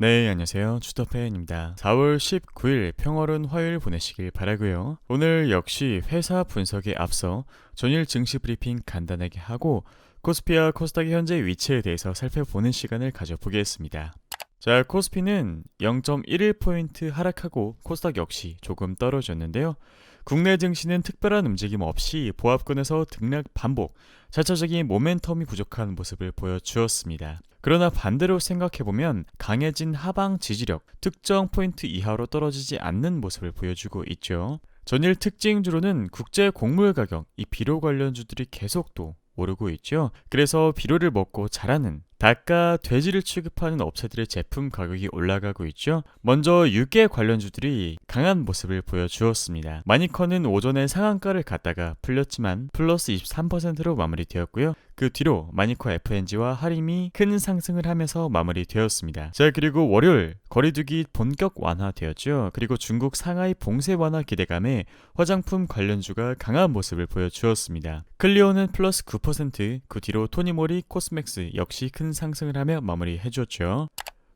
네, 안녕하세요. 주터팬입니다. 4월 19일 평화로운 화요일 보내시길 바라고요. 오늘 역시 회사 분석에 앞서 전일 증시 브리핑 간단하게 하고 코스피와 코스닥의 현재 위치에 대해서 살펴보는 시간을 가져보겠습니다. 자, 코스피는 0.11포인트 하락하고 코스닥 역시 조금 떨어졌는데요. 국내 증시는 특별한 움직임 없이 보합권에서 등락 반복, 자체적인 모멘텀이 부족한 모습을 보여주었습니다. 그러나 반대로 생각해보면 강해진 하방 지지력, 특정 포인트 이하로 떨어지지 않는 모습을 보여주고 있죠. 전일 특징주로는 국제 곡물 가격, 이 비료 관련주들이 계속 또 오르고 있죠. 그래서 비료를 먹고 자라는 닭과 돼지를 취급하는 업체들의 제품 가격이 올라가고 있죠. 먼저 육계 관련주들이 강한 모습을 보여주었습니다. 마니커는 오전에 상한가를 갔다가 풀렸지만 플러스 23%로 마무리되었고요. 그 뒤로 마니커 FNG와 하림이 큰 상승을 하면서 마무리되었습니다. 자, 그리고 월요일 거리두기 본격 완화되었죠. 그리고 중국 상하이 봉쇄 완화 기대감에 화장품 관련주가 강한 모습을 보여주었습니다. 클리오는 플러스 9%, 그 뒤로 토니모리, 코스맥스 역시 큰 상승을 하며 마무리해줬죠.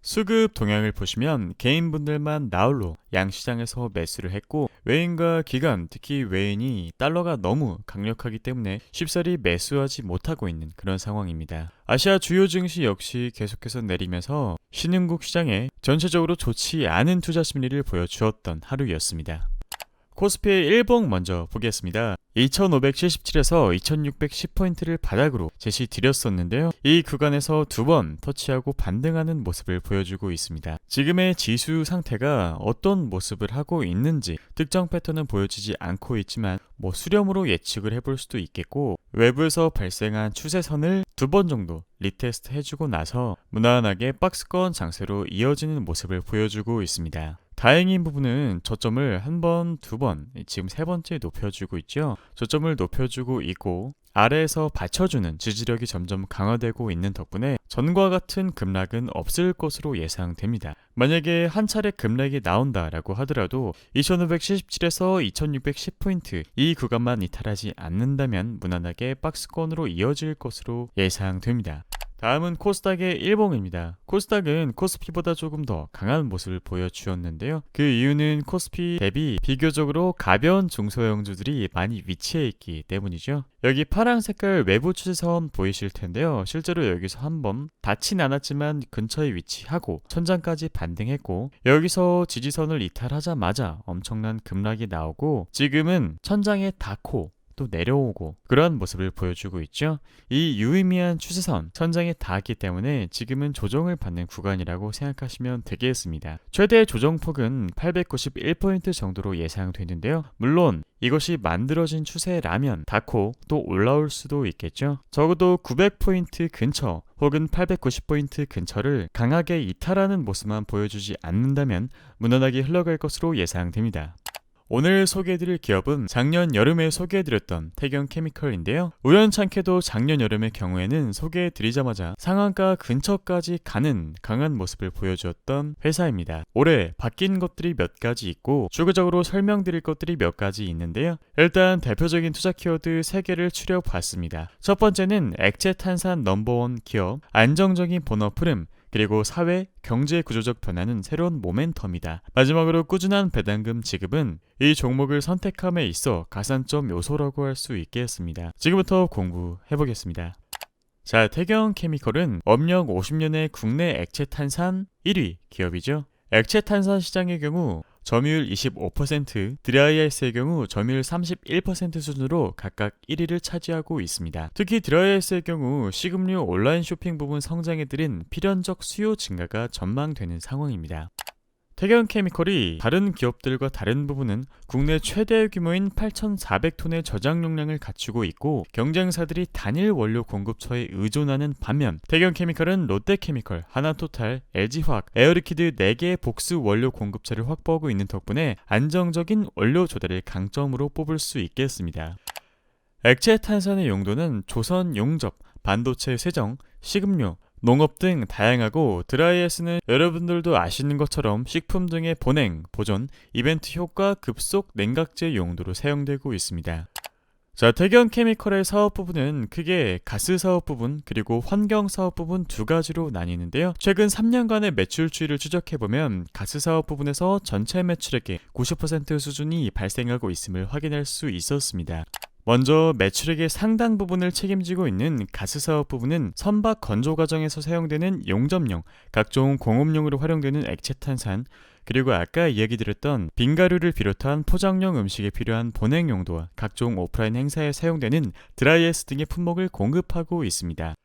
수급 동향을 보시면 개인분들만 나홀로 양시장에서 매수를 했고 외인과 기관, 특히 외인이 달러가 너무 강력하기 때문에 쉽사리 매수하지 못하고 있는 그런 상황입니다. 아시아 주요 증시 역시 계속해서 내리면서 신흥국 시장에 전체적으로 좋지 않은 투자 심리를 보여주었던 하루였습니다. 코스피의 일봉 먼저 보겠습니다. 2577에서 2610포인트를 바닥으로 제시드렸었는데요. 이 구간에서 두 번 터치하고 반등하는 모습을 보여주고 있습니다. 지금의 지수 상태가 어떤 모습을 하고 있는지 특정 패턴은 보여지지 않고 있지만 수렴으로 예측을 해볼 수도 있겠고 외부에서 발생한 추세선을 두 번 정도 리테스트 해주고 나서 무난하게 박스권 장세로 이어지는 모습을 보여주고 있습니다. 다행인 부분은 저점을 한 번, 두 번, 지금 세 번째 높여주고 있죠. 저점을 높여주고 있고 아래에서 받쳐주는 지지력이 점점 강화되고 있는 덕분에 전과 같은 급락은 없을 것으로 예상됩니다. 만약에 한 차례 급락이 나온다라고 하더라도 2577에서 2610포인트 이 구간만 이탈하지 않는다면 무난하게 박스권으로 이어질 것으로 예상됩니다. 다음은 코스닥의 일봉입니다. 코스닥은 코스피보다 조금 더 강한 모습을 보여주었는데요. 그 이유는 코스피 대비 비교적으로 가벼운 중소형주들이 많이 위치해 있기 때문이죠. 여기 파란 색깔 외부 추세선 보이실 텐데요. 실제로 여기서 한번 닿진 않았지만 근처에 위치하고 천장까지 반등했고 여기서 지지선을 이탈하자마자 엄청난 급락이 나오고 지금은 천장에 닿고 또 내려오고 그러한 모습을 보여주고 있죠. 이 유의미한 추세선 천장에 닿았기 때문에 지금은 조정을 받는 구간이라고 생각하시면 되겠습니다. 최대 조정폭은 891포인트 정도로 예상되는데요. 물론 이것이 만들어진 추세라면 닿고 또 올라올 수도 있겠죠. 적어도 900포인트 근처 혹은 890포인트 근처를 강하게 이탈하는 모습만 보여주지 않는다면 무난하게 흘러갈 것으로 예상됩니다. 오늘 소개해드릴 기업은 작년 여름에 소개해드렸던 태경케미컬인데요. 우연찮게도 작년 여름의 경우에는 소개해드리자마자 상한가 근처까지 가는 강한 모습을 보여주었던 회사입니다. 올해 바뀐 것들이 몇 가지 있고 추가적으로 설명드릴 것들이 몇 가지 있는데요. 일단 대표적인 투자 키워드 3개를 추려봤습니다. 첫 번째는 액체 탄산 넘버원 기업, 안정적인 본업 흐름, 그리고 사회, 경제 구조적 변화는 새로운 모멘텀이다. 마지막으로 꾸준한 배당금 지급은 이 종목을 선택함에 있어 가산점 요소라고 할 수 있겠습니다. 지금부터 공부해보겠습니다. 자, 태경케미컬은 업력 50년의 국내 액체 탄산 1위 기업이죠. 액체 탄산 시장의 경우 점유율 25%, 드라이아이스의 경우 점유율 31% 수준으로 각각 1위를 차지하고 있습니다. 특히 드라이아이스의 경우 식음료 온라인 쇼핑 부분 성장에 들인 필연적 수요 증가가 전망되는 상황입니다. 태경케미컬이 다른 기업들과 다른 부분은 국내 최대 규모인 8,400톤의 저장 용량을 갖추고 있고 경쟁사들이 단일 원료 공급처에 의존하는 반면 태경케미컬은 롯데케미컬, 하나토탈, LG화학, 에어리키드 4개의 복수 원료 공급처를 확보하고 있는 덕분에 안정적인 원료 조달을 강점으로 뽑을 수 있겠습니다. 액체 탄산의 용도는 조선 용접, 반도체 세정, 식음료, 농업 등 다양하고 드라이아이스는 여러분들도 아시는 것처럼 식품 등의 보냉, 보존, 이벤트 효과 급속 냉각제 용도로 사용되고 있습니다. 자, 태경 케미컬의 사업 부분은 크게 가스 사업 부분 그리고 환경 사업 부분 두 가지로 나뉘는데요. 최근 3년간의 매출 추이를 추적해보면 가스 사업 부분에서 전체 매출액의 90% 수준이 발생하고 있음을 확인할 수 있었습니다. 먼저 매출액의 상당 부분을 책임지고 있는 가스 사업 부분은 선박 건조 과정에서 사용되는 용접용, 각종 공업용으로 활용되는 액체탄산, 그리고 아까 이야기 드렸던 빙가루를 비롯한 포장용 음식에 필요한 보냉 용도와 각종 오프라인 행사에 사용되는 드라이아이스 등의 품목을 공급하고 있습니다.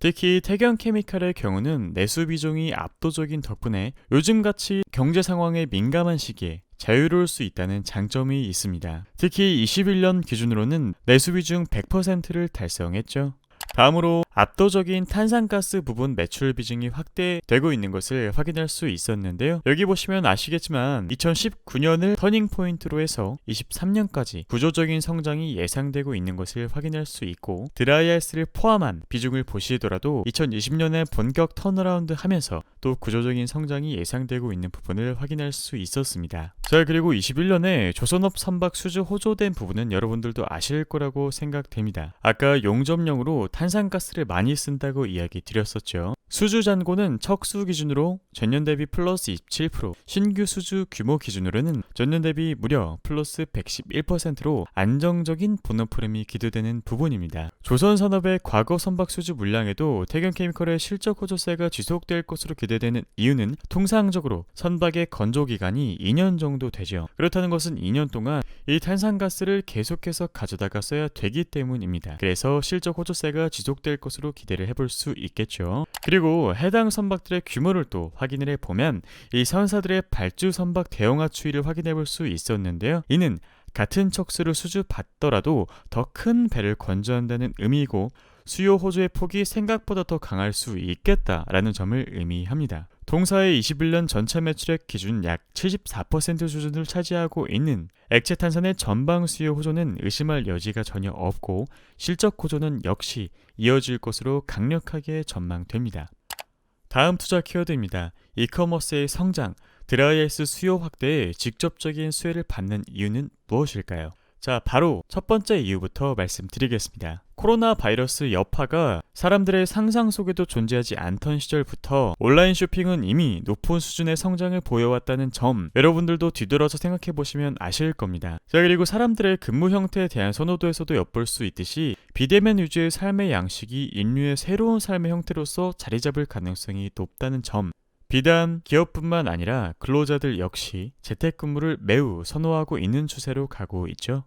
특히 태경 케미칼의 경우는 내수 비중이 압도적인 덕분에 요즘같이 경제 상황에 민감한 시기에 자유로울 수 있다는 장점이 있습니다. 특히 21년 기준으로는 내수 비중 100%를 달성했죠. 다음으로 압도적인 탄산가스 부분 매출 비중이 확대되고 있는 것을 확인할 수 있었는데요. 여기 보시면 아시겠지만 2019년을 터닝포인트로 해서 23년까지 구조적인 성장이 예상되고 있는 것을 확인할 수 있고, 드라이아이스를 포함한 비중을 보시더라도 2020년에 본격 턴어라운드 하면서 또 구조적인 성장이 예상되고 있는 부분을 확인할 수 있었습니다. 자, 그리고 21년에 조선업 선박 수주 호조된 부분은 여러분들도 아실 거라고 생각됩니다. 아까 용접용으로 탄산가스를 많이 쓴다고 이야기 드렸었죠. 수주 잔고는 척수 기준으로 전년 대비 플러스 27%, 신규 수주 규모 기준으로는 전년 대비 무려 플러스 111%로 안정적인 본업 흐름이 기대되는 부분입니다. 조선산업의 과거 선박 수주 물량에도 태경케미컬의 실적 호조세가 지속될 것으로 기대되는 이유는 통상적으로 선박의 건조 기간이 2년 정도 되죠. 그렇다는 것은 2년 동안 이 탄산가스를 계속해서 가져다가 써야 되기 때문입니다. 그래서 실적 호조세가 지속될 것으로 기대를 해볼 수 있겠죠. 그리고 해당 선박들의 규모를 또 확인을 해보면 이 선사들의 발주 선박 대형화 추이를 확인해 볼 수 있었는데요. 이는 같은 척수를 수주받더라도 더 큰 배를 건조한다는 의미이고, 수요 호조의 폭이 생각보다 더 강할 수 있겠다라는 점을 의미합니다. 동사의 21년 전체 매출액 기준 약 74% 수준을 차지하고 있는 액체탄산의 전방 수요 호조는 의심할 여지가 전혀 없고, 실적 호조는 역시 이어질 것으로 강력하게 전망됩니다. 다음 투자 키워드입니다. 이커머스의 성장, 드라이아이스 수요 확대에 직접적인 수혜를 받는 이유는 무엇일까요? 자, 바로 첫 번째 이유부터 말씀드리겠습니다. 코로나 바이러스 여파가 사람들의 상상 속에도 존재하지 않던 시절부터 온라인 쇼핑은 이미 높은 수준의 성장을 보여왔다는 점, 여러분들도 뒤돌아서 생각해보시면 아실 겁니다. 자, 그리고 사람들의 근무 형태에 대한 선호도에서도 엿볼 수 있듯이 비대면 위주의 삶의 양식이 인류의 새로운 삶의 형태로서 자리 잡을 가능성이 높다는 점, 비단 기업뿐만 아니라 근로자들 역시 재택근무를 매우 선호하고 있는 추세로 가고 있죠.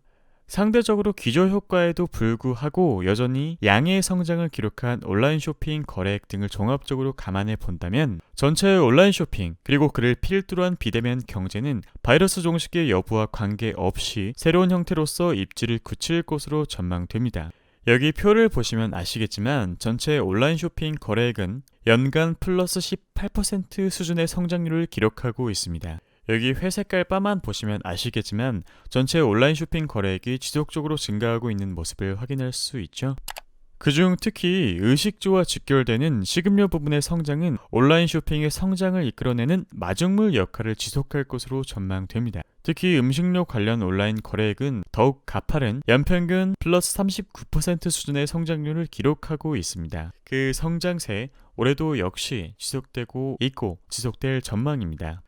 상대적으로 기저효과에도 불구하고 여전히 양의 성장을 기록한 온라인 쇼핑 거래액 등을 종합적으로 감안해 본다면 전체 온라인 쇼핑 그리고 그를 필두로 한 비대면 경제는 바이러스 종식의 여부와 관계없이 새로운 형태로서 입지를 굳힐 것으로 전망됩니다. 여기 표를 보시면 아시겠지만 전체 온라인 쇼핑 거래액은 연간 플러스 18% 수준의 성장률을 기록하고 있습니다. 여기 회색깔 바만 보시면 아시겠지만 전체 온라인 쇼핑 거래액이 지속적으로 증가하고 있는 모습을 확인할 수 있죠. 그중 특히 의식주와 직결되는 식음료 부분의 성장은 온라인 쇼핑의 성장을 이끌어내는 마중물 역할을 지속할 것으로 전망됩니다. 특히 음식료 관련 온라인 거래액은 더욱 가파른 연평균 플러스 39% 수준의 성장률을 기록하고 있습니다. 그 성장세 올해도 역시 지속되고 있고 지속될 전망입니다.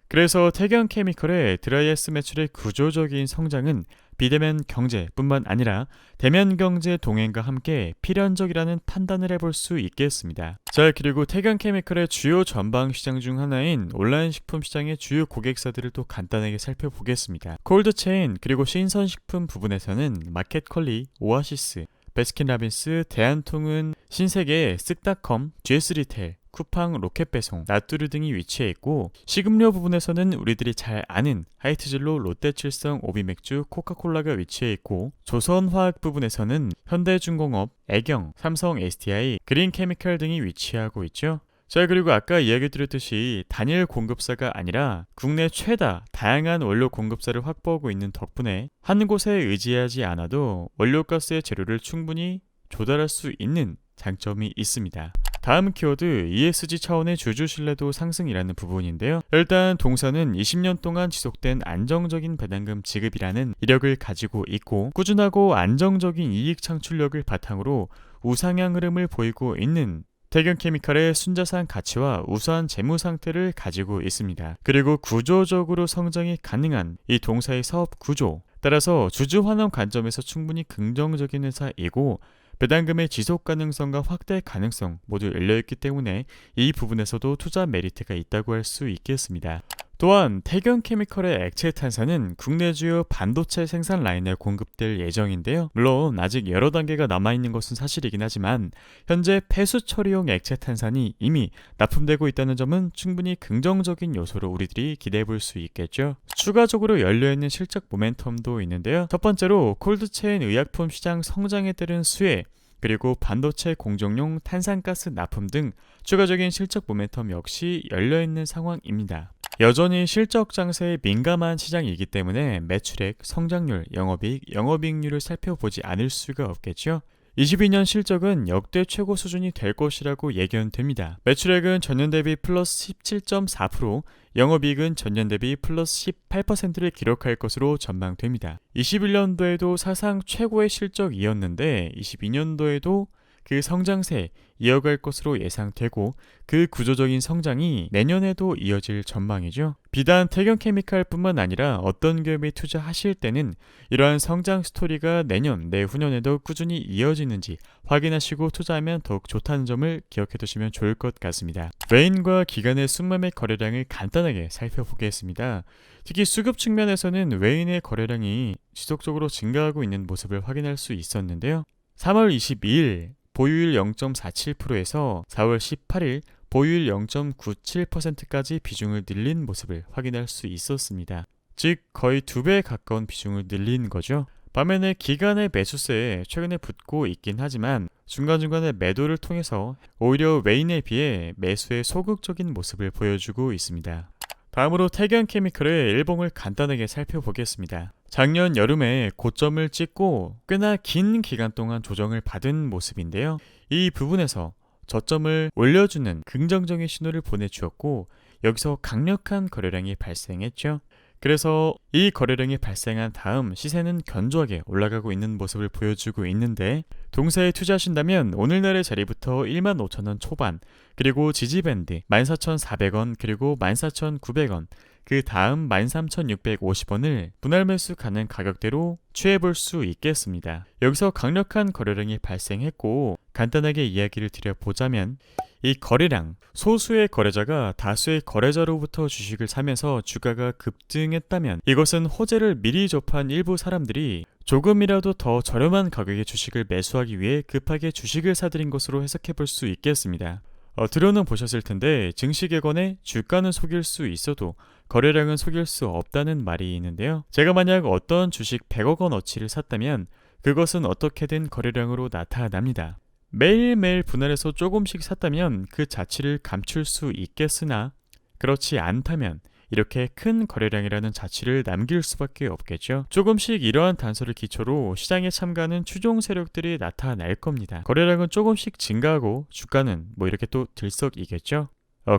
그래서 태경케미컬의 드라이아이스 매출의 구조적인 성장은 비대면 경제뿐만 아니라 대면 경제 동행과 함께 필연적이라는 판단을 해볼 수 있겠습니다. 자, 그리고 태경케미컬의 주요 전방 시장 중 하나인 온라인 식품 시장의 주요 고객사들을 또 간단하게 살펴보겠습니다. 콜드체인 그리고 신선식품 부분에서는 마켓컬리, 오아시스, 베스킨라빈스, 대한통운, 신세계, 쓱닷컴, GS리테일, 쿠팡, 로켓배송, 나뚜르 등이 위치해 있고, 식음료 부분에서는 우리들이 잘 아는 하이트진로, 롯데칠성, 오비맥주, 코카콜라가 위치해 있고, 조선화학 부분에서는 현대중공업, 애경, 삼성 SDI, 그린케미칼 등이 위치하고 있죠. 자, 그리고 아까 이야기 드렸듯이 단일 공급사가 아니라 국내 최다 다양한 원료 공급사를 확보하고 있는 덕분에 한 곳에 의지하지 않아도 원료가스의 재료를 충분히 조달할 수 있는 장점이 있습니다. 다음 키워드 ESG 차원의 주주 신뢰도 상승이라는 부분인데요. 일단 동사는 20년 동안 지속된 안정적인 배당금 지급이라는 이력을 가지고 있고 꾸준하고 안정적인 이익 창출력을 바탕으로 우상향 흐름을 보이고 있는 태경케미칼의 순자산 가치와 우수한 재무 상태를 가지고 있습니다. 그리고 구조적으로 성장이 가능한 이 동사의 사업 구조, 따라서 주주 환원 관점에서 충분히 긍정적인 회사이고 배당금의 지속 가능성과 확대 가능성 모두 열려있기 때문에 이 부분에서도 투자 메리트가 있다고 할 수 있겠습니다. 또한 태경케미칼의 액체 탄산은 국내 주요 반도체 생산 라인에 공급될 예정인데요. 물론 아직 여러 단계가 남아있는 것은 사실이긴 하지만 현재 폐수 처리용 액체 탄산이 이미 납품되고 있다는 점은 충분히 긍정적인 요소로 우리들이 기대해볼 수 있겠죠. 추가적으로 열려있는 실적 모멘텀도 있는데요. 첫 번째로 콜드체인 의약품 시장 성장에 따른 수혜, 그리고 반도체 공정용 탄산가스 납품 등 추가적인 실적 모멘텀 역시 열려있는 상황입니다. 여전히 실적 장세에 민감한 시장이기 때문에 매출액, 성장률, 영업이익, 영업이익률을 살펴보지 않을 수가 없겠죠. 22년 실적은 역대 최고 수준이 될 것이라고 예견됩니다. 매출액은 전년 대비 플러스 17.4%, 영업이익은 전년 대비 플러스 18%를 기록할 것으로 전망됩니다. 21년도에도 사상 최고의 실적이었는데 22년도에도 그 성장세 이어갈 것으로 예상되고 그 구조적인 성장이 내년에도 이어질 전망이죠. 비단 태경케미칼뿐만 아니라 어떤 기업에 투자하실 때는 이러한 성장 스토리가 내년, 내후년에도 꾸준히 이어지는지 확인하시고 투자하면 더욱 좋다는 점을 기억해 두시면 좋을 것 같습니다. 외인과 기관의 순매매 거래량을 간단하게 살펴보겠습니다. 특히 수급 측면에서는 외인의 거래량이 지속적으로 증가하고 있는 모습을 확인할 수 있었는데요. 3월 22일 보유율 0.47%에서 4월 18일 보유율 0.97%까지 비중을 늘린 모습을 확인할 수 있었습니다. 즉 거의 2배 가까운 비중을 늘린 거죠. 반면에 기간의 매수세에 최근에 붙고 있긴 하지만 중간중간에 매도를 통해서 오히려 외인에 비해 매수의 소극적인 모습을 보여주고 있습니다. 다음으로 태경케미칼의 일봉을 간단하게 살펴보겠습니다. 작년 여름에 고점을 찍고 꽤나 긴 기간 동안 조정을 받은 모습인데요. 이 부분에서 저점을 올려주는 긍정적인 신호를 보내주었고 여기서 강력한 거래량이 발생했죠. 그래서 이 거래량이 발생한 다음 시세는 견조하게 올라가고 있는 모습을 보여주고 있는데 동사에 투자하신다면 오늘날의 자리부터 15,000원 초반 그리고 지지밴드 14,400원 그리고 14,900원 그 다음 13,650원을 분할 매수 가능 가격대로 취해볼 수 있겠습니다. 여기서 강력한 거래량이 발생했고 간단하게 이야기를 드려보자면 이 거래량, 소수의 거래자가 다수의 거래자로부터 주식을 사면서 주가가 급등했다면 이것은 호재를 미리 접한 일부 사람들이 조금이라도 더 저렴한 가격의 주식을 매수하기 위해 급하게 주식을 사들인 것으로 해석해볼 수 있겠습니다. 들어는 보셨을 텐데 증시객원에 주가는 속일 수 있어도 거래량은 속일 수 없다는 말이 있는데요. 제가 만약 어떤 주식 100억 원어치를 샀다면 그것은 어떻게든 거래량으로 나타납니다. 매일매일 분할해서 조금씩 샀다면 그 자취를 감출 수 있겠으나 그렇지 않다면 이렇게 큰 거래량이라는 자취를 남길 수밖에 없겠죠. 조금씩 이러한 단서를 기초로 시장에 참가하는 추종 세력들이 나타날 겁니다. 거래량은 조금씩 증가하고 주가는 이렇게 또 들썩이겠죠.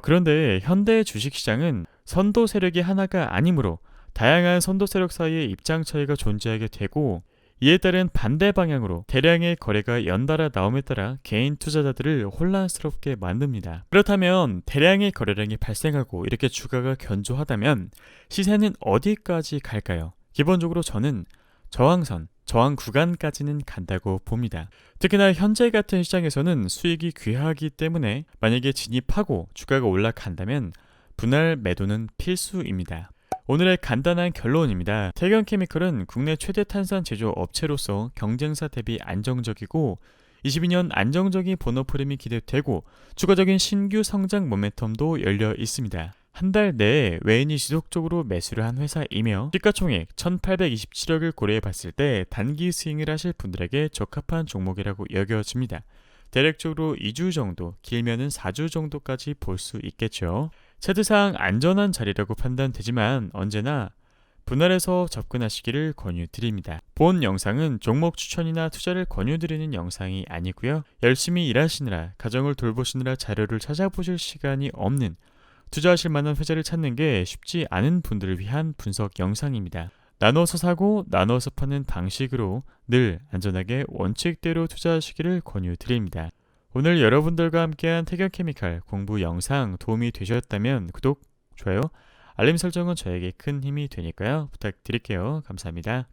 그런데 현대 주식시장은 선도 세력이 하나가 아니므로 다양한 선도 세력 사이의 입장 차이가 존재하게 되고 이에 따른 반대 방향으로 대량의 거래가 연달아 나옴에 따라 개인 투자자들을 혼란스럽게 만듭니다. 그렇다면 대량의 거래량이 발생하고 이렇게 주가가 견조하다면 시세는 어디까지 갈까요? 기본적으로 저는 저항선, 저항 구간까지는 간다고 봅니다. 특히나 현재 같은 시장에서는 수익이 귀하기 때문에 만약에 진입하고 주가가 올라간다면 분할 매도는 필수입니다. 오늘의 간단한 결론입니다. 태경케미칼은 국내 최대 탄산 제조 업체로서 경쟁사 대비 안정적이고 22년 안정적인 본업 흐름이 기대되고 추가적인 신규 성장 모멘텀도 열려 있습니다. 한 달 내에 외인이 지속적으로 매수를 한 회사이며 시가총액 1,827억을 고려해 봤을 때 단기 스윙을 하실 분들에게 적합한 종목이라고 여겨집니다. 대략적으로 2주 정도, 길면은 4주 정도까지 볼 수 있겠죠. 차트상 안전한 자리라고 판단되지만 언제나 분할해서 접근하시기를 권유드립니다. 본 영상은 종목 추천이나 투자를 권유드리는 영상이 아니고요. 열심히 일하시느라 가정을 돌보시느라 자료를 찾아보실 시간이 없는, 투자하실 만한 회사를 찾는 게 쉽지 않은 분들을 위한 분석 영상입니다. 나눠서 사고 나눠서 파는 방식으로 늘 안전하게 원칙대로 투자하시기를 권유드립니다. 오늘 여러분들과 함께한 태경케미칼 공부 영상 도움이 되셨다면 구독, 좋아요, 알림 설정은 저에게 큰 힘이 되니까요. 부탁드릴게요. 감사합니다.